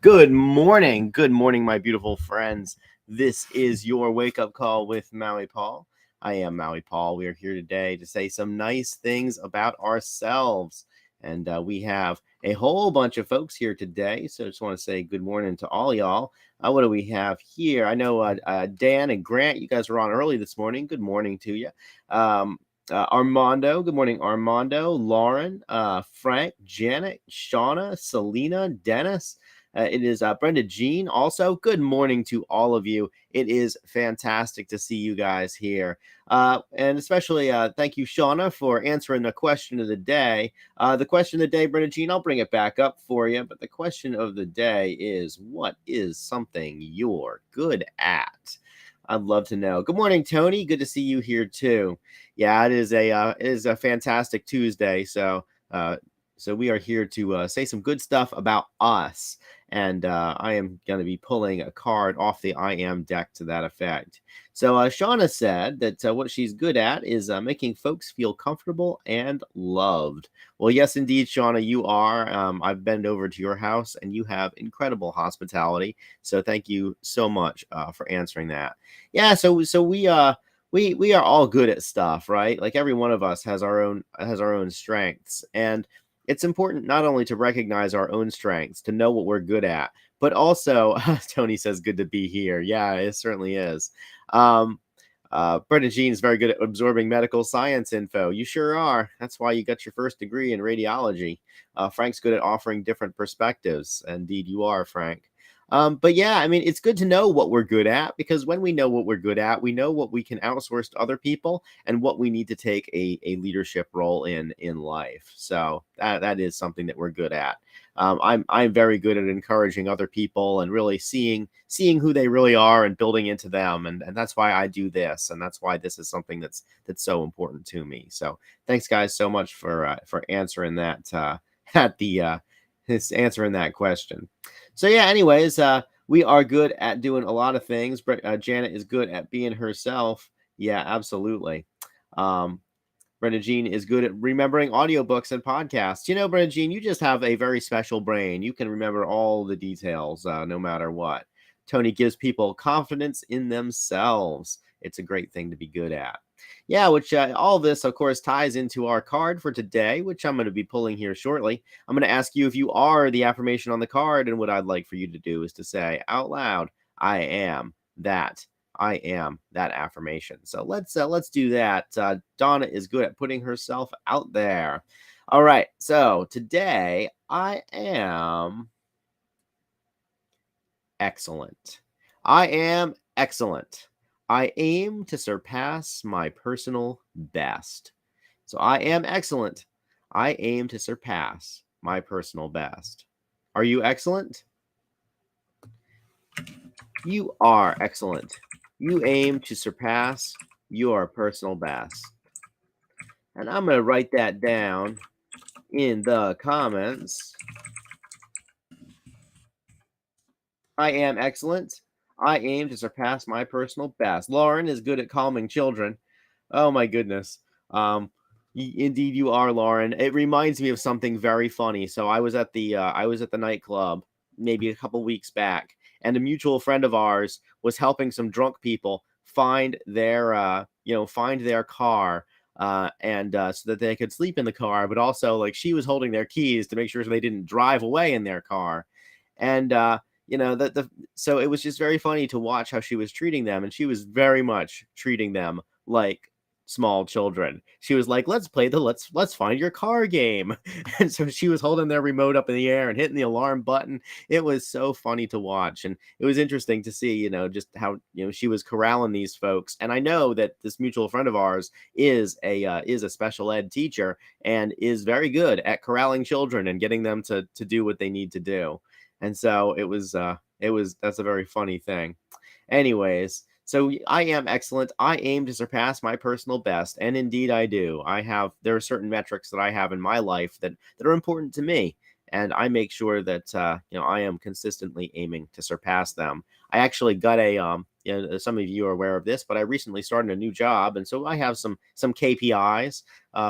Good morning. Good morning, my beautiful friends. This is your wake up call with Maui Paul. I am Maui Paul. We are here today to say some nice things about ourselves. And we have a whole bunch of folks here today. So I just want to say good morning to all y'all. What do we have here? I know Dan and Grant, you guys were on early this morning. Good morning to you. Armando, good morning, Armando, Lauren, Frank, Janet, Shauna, Selena, Dennis. It is Brenda Jean. Also, good morning to all of you. It is fantastic to see you guys here. And especially thank you, Shauna, for answering the question of the day. The question of the day, Brenda Jean, I'll bring it back up for you. But the question of the day is, what is something you're good at? I'd love to know. Good morning, Tony. Good to see you here too. Yeah, it is a fantastic Tuesday. So we are here to say some good stuff about us. And I am going to be pulling a card off the I am deck to that effect. So Shauna said that what she's good at is making folks feel comfortable and loved. Well, yes, indeed, Shauna, you are. I've been over to your house, and you have incredible hospitality. So thank you so much for answering that. Yeah. So we are all good at stuff, right? Like every one of us has our own strengths, and it's important not only to recognize our own strengths, to know what we're good at, but also, Tony says, good to be here. Yeah, it certainly is. Um, Brenda Jean is very good at absorbing medical science info. You sure are. That's why you got your first degree in radiology. Frank's good at offering different perspectives. Indeed, you are, Frank. But yeah, I mean, it's good to know what we're good at because when we know what we're good at, we know what we can outsource to other people and what we need to take a leadership role in life. So that is something that we're good at. I'm very good at encouraging other people and really seeing who they really are and building into them, and that's why I do this, and that's why this is something that's so important to me. So thanks, guys, so much for answering that at the answering that question. So yeah, anyways, we are good at doing a lot of things. Janet is good at being herself. Yeah, absolutely. Um, Brenda Jean is good at remembering audiobooks and podcasts. You know, Brenda Jean, you just have a very special brain. You can remember all the details, no matter what. Tony gives people confidence in themselves. It's a great thing to be good at. Yeah, which all this, of course, ties into our card for today, which I'm going to be pulling here shortly. I'm going to ask you if you are the affirmation on the card, and what I'd like for you to do is to say out loud, "I am that." I am that affirmation. So let's do that. Donna is good at putting herself out there. All right. So today I am excellent. I am excellent. I aim to surpass my personal best. So I am excellent. I aim to surpass my personal best. Are you excellent? You are excellent. You aim to surpass your personal best. And I'm going to write that down in the comments. I am excellent. I aim to surpass my personal best. Lauren is good at calming children. Oh my goodness. Indeed you are, Lauren. It reminds me of something very funny. So I was at the nightclub maybe a couple weeks back, and a mutual friend of ours was helping some drunk people find their car, and so that they could sleep in the car, but also like she was holding their keys to make sure they didn't drive away in their car. And the so it was just very funny to watch how she was treating them, and she was very much treating them like small children. She was like, "Let's play the let's find your car game." And so she was holding their remote up in the air and hitting the alarm button. It was so funny to watch, and it was interesting to see, just how, she was corralling these folks. And I know that this mutual friend of ours is a special ed teacher and is very good at corralling children and getting them to do what they need to do. And so that's a very funny thing. Anyways, so I am excellent. I aim to surpass my personal best, and indeed I do. There are certain metrics that I have in my life that are important to me, and I make sure that I am consistently aiming to surpass them. I actually got some of you are aware of this, but I recently started a new job, and so I have some KPIs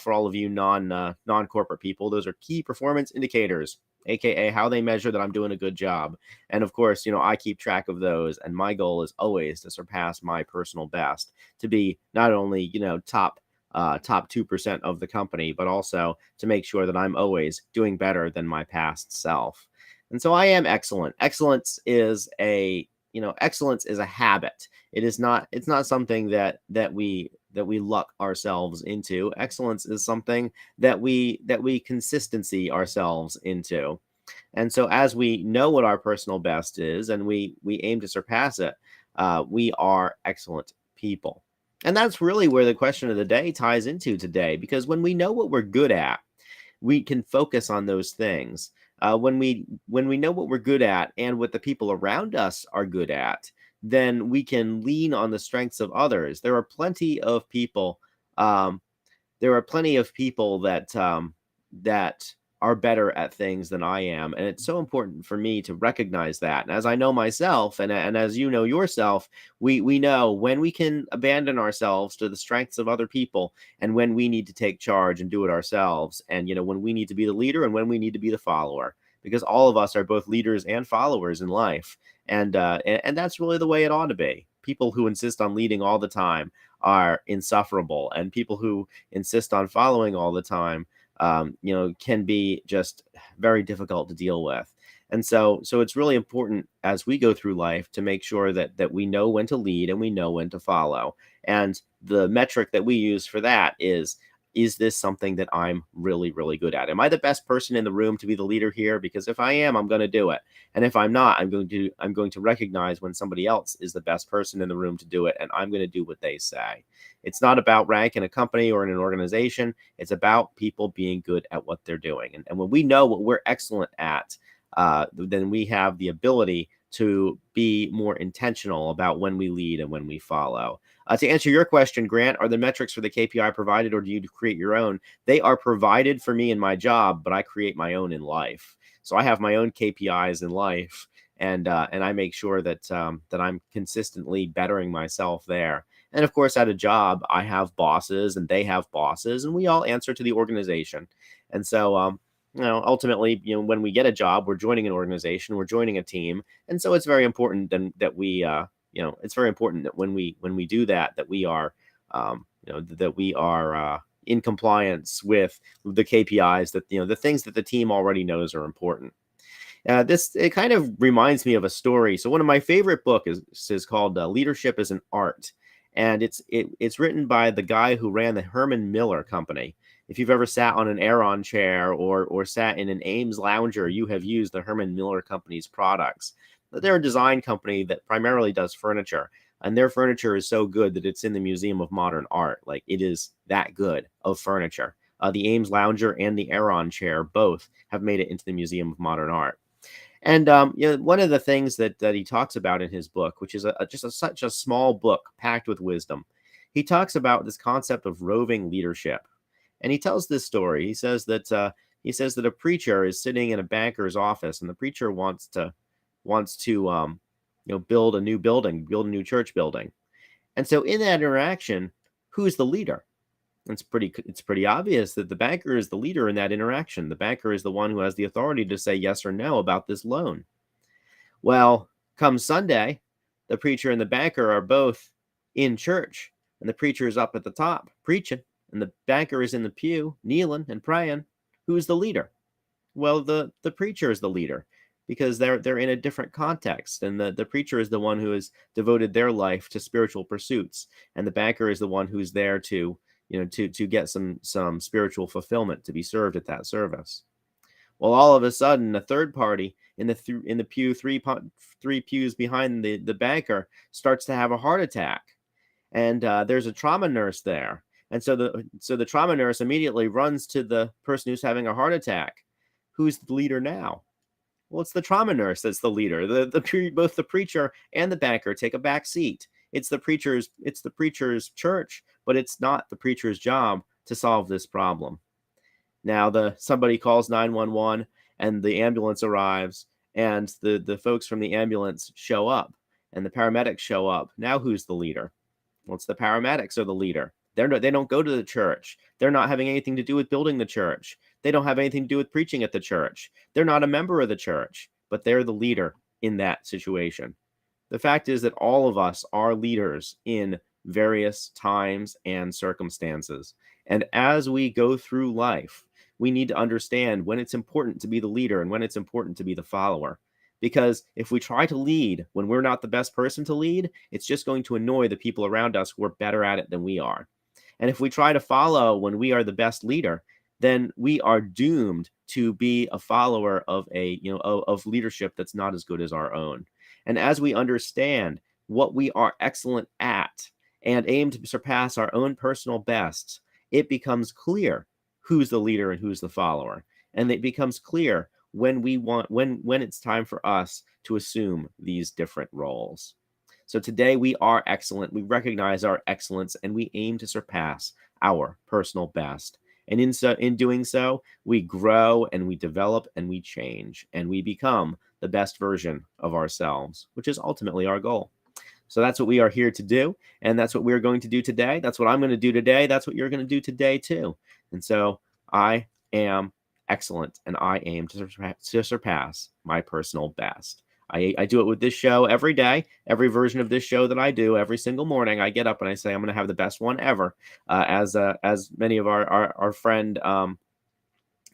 for all of you non corporate people. Those are key performance indicators. aka how they measure that I'm doing a good job. And of course, I keep track of those, and my goal is always to surpass my personal best, to be not only, top 2% of the company, but also to make sure that I'm always doing better than my past self. And so I am excellent. Excellence is a habit. It's not something that we luck ourselves into. Excellence is something that we consistency ourselves into. And so as we know what our personal best is and we aim to surpass it, we are excellent people. And that's really where the question of the day ties into today, because when we know what we're good at, we can focus on those things. When we know what we're good at and what the people around us are good at, then we can lean on the strengths of others. Um, there are plenty of people that are better at things than I am, and it's so important for me to recognize that. And as I know myself, and as you know yourself, we know when we can abandon ourselves to the strengths of other people, and when we need to take charge and do it ourselves, and when we need to be the leader and when we need to be the follower, because all of us are both leaders and followers in life, and that's really the way it ought to be. People who insist on leading all the time are insufferable, and people who insist on following all the time, can be just very difficult to deal with. And so it's really important as we go through life to make sure that we know when to lead and we know when to follow. And the metric that we use for that is this something that I'm really, really good at? Am I the best person in the room to be the leader here? Because if I am, I'm going to do it. And if I'm not, I'm going to recognize when somebody else is the best person in the room to do it, and I'm going to do what they say. It's not about rank in a company or in an organization. It's about people being good at what they're doing. And when we know what we're excellent at, then we have the ability to be more intentional about when we lead and when we follow. To answer your question, Grant, are the metrics for the KPI provided, or do you create your own? They are provided for me in my job, but I create my own in life. So I have my own KPIs in life, and I make sure that I'm consistently bettering myself there. And of course, at a job, I have bosses, and they have bosses, and we all answer to the organization. And so, ultimately, when we get a job, we're joining an organization, we're joining a team, and so it's very important then that we it's very important that when we do that, that we are in compliance with the KPIs, that the things that the team already knows are important. This it kind of reminds me of a story. So one of my favorite book is called Leadership is an Art, and it's written by the guy who ran the Herman Miller Company. If you've ever sat on an Aeron chair or sat in an Ames lounger, you have used the Herman Miller Company's products. They're a design company that primarily does furniture, and their furniture is so good that it's in the Museum of Modern Art. Like, it is that good of furniture. The Ames lounger and the Aeron chair both have made it into the Museum of Modern Art. And one of the things that he talks about in his book, which is such a small book packed with wisdom, he talks about this concept of roving leadership. And he tells this story. He says that a preacher is sitting in a banker's office, and the preacher wants to build a new building, build a new church building. And so in that interaction, who's the leader? It's pretty obvious that the banker is the leader in that interaction. The banker is the one who has the authority to say yes or no about this loan. Well, come Sunday, the preacher and the banker are both in church, and the preacher is up at the top preaching, and the banker is in the pew kneeling and praying. Who's the leader? Well, the preacher is the leader, because they're in a different context, and the preacher is the one who has devoted their life to spiritual pursuits, and the banker is the one who's there to get some spiritual fulfillment, to be served at that service. Well, all of a sudden, a third party in the pew three pews behind the banker starts to have a heart attack, and there's a trauma nurse there, and so the trauma nurse immediately runs to the person who's having a heart attack. Who's the leader now? Well, it's the trauma nurse that's the leader. Both the preacher and the banker take a back seat. It's the preacher's church, but it's not the preacher's job to solve this problem. Now somebody calls 911, and the ambulance arrives, and the folks from the ambulance show up, and the paramedics show up. Now who's the leader? Well, it's the paramedics are the leader. They don't go to the church. They're not having anything to do with building the church. They don't have anything to do with preaching at the church. They're not a member of the church, but they're the leader in that situation. The fact is that all of us are leaders in various times and circumstances. And as we go through life, we need to understand when it's important to be the leader and when it's important to be the follower. Because if we try to lead when we're not the best person to lead, it's just going to annoy the people around us who are better at it than we are. And if we try to follow when we are the best leader, then we are doomed to be a follower of of leadership that's not as good as our own. And as we understand what we are excellent at and aim to surpass our own personal bests, it becomes clear who's the leader and who's the follower. And it becomes clear when it's time for us to assume these different roles. So today we are excellent. We recognize our excellence and we aim to surpass our personal best. And in doing so, we grow and we develop and we change and we become the best version of ourselves, which is ultimately our goal. So that's what we are here to do. And that's what we're going to do today. That's what I'm going to do today. That's what you're going to do today too. And so I am excellent and I aim to surpass my personal best. I do it with this show every day, every version of this show that I do every single morning. I get up and I say, I'm going to have the best one ever. As many of our friend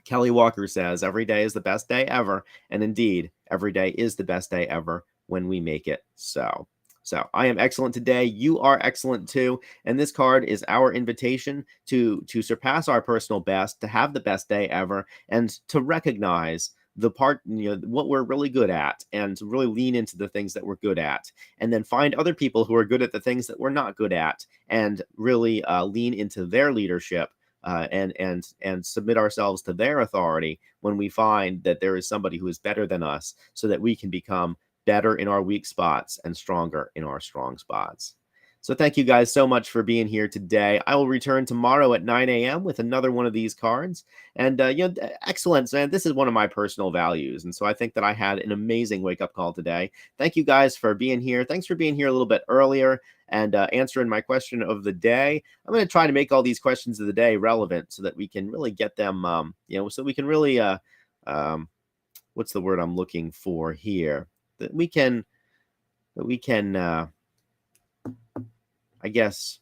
Kelly Walker says, every day is the best day ever. And indeed, every day is the best day ever when we make it so. So I am excellent today. You are excellent too. And this card is our invitation to surpass our personal best, to have the best day ever, and to recognize the part, what we're really good at, and to really lean into the things that we're good at, and then find other people who are good at the things that we're not good at, and really lean into their leadership. And submit ourselves to their authority when we find that there is somebody who is better than us, so that we can become better in our weak spots and stronger in our strong spots. So thank you guys so much for being here today. I will return tomorrow at 9 a.m. with another one of these cards. And, excellence, man, this is one of my personal values. And so I think that I had an amazing wake-up call today. Thank you guys for being here. Thanks for being here a little bit earlier and answering my question of the day. I'm going to try to make all these questions of the day relevant so that we can really get them, so we can really, what's the word I'm looking for here? That we can, I guess,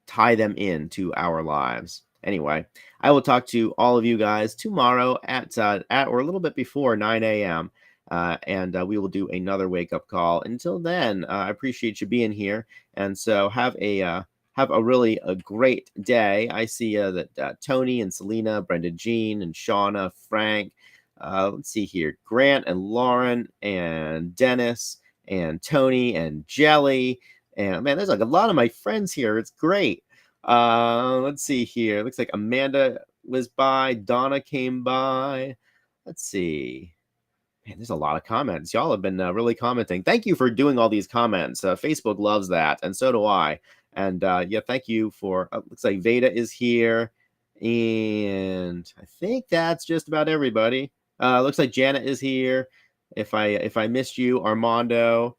tie them into our lives. Anyway, I will talk to all of you guys tomorrow at or a little bit before 9 a.m. And we will do another wake up call. Until then, I appreciate you being here, and so have a really great day. I see that Tony and Selena, Brenda Jean, and Shauna, Frank. Let's see here, Grant and Lauren and Dennis and Tony and Jelly. And man, there's like a lot of my friends here. It's great. Let's see here. Looks like Amanda was by. Donna came by. Let's see. Man, there's a lot of comments. Y'all have been really commenting. Thank you for doing all these comments. Facebook loves that, and so do I. And thank you for. Looks like Veda is here, and I think that's just about everybody. Looks like Janet is here. If I missed you, Armando.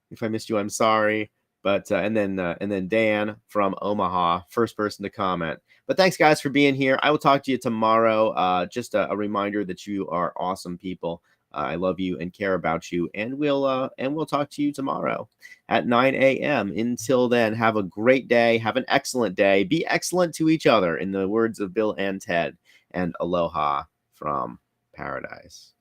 If I missed you, I'm sorry. But and then Dan from Omaha, first person to comment. But thanks guys for being here. I will talk to you tomorrow. Just a reminder that you are awesome people. I love you and care about you, and we'll talk to you tomorrow at 9 a.m. Until then, have a great day. Have an excellent day. Be excellent to each other, in the words of Bill and Ted. And aloha from paradise.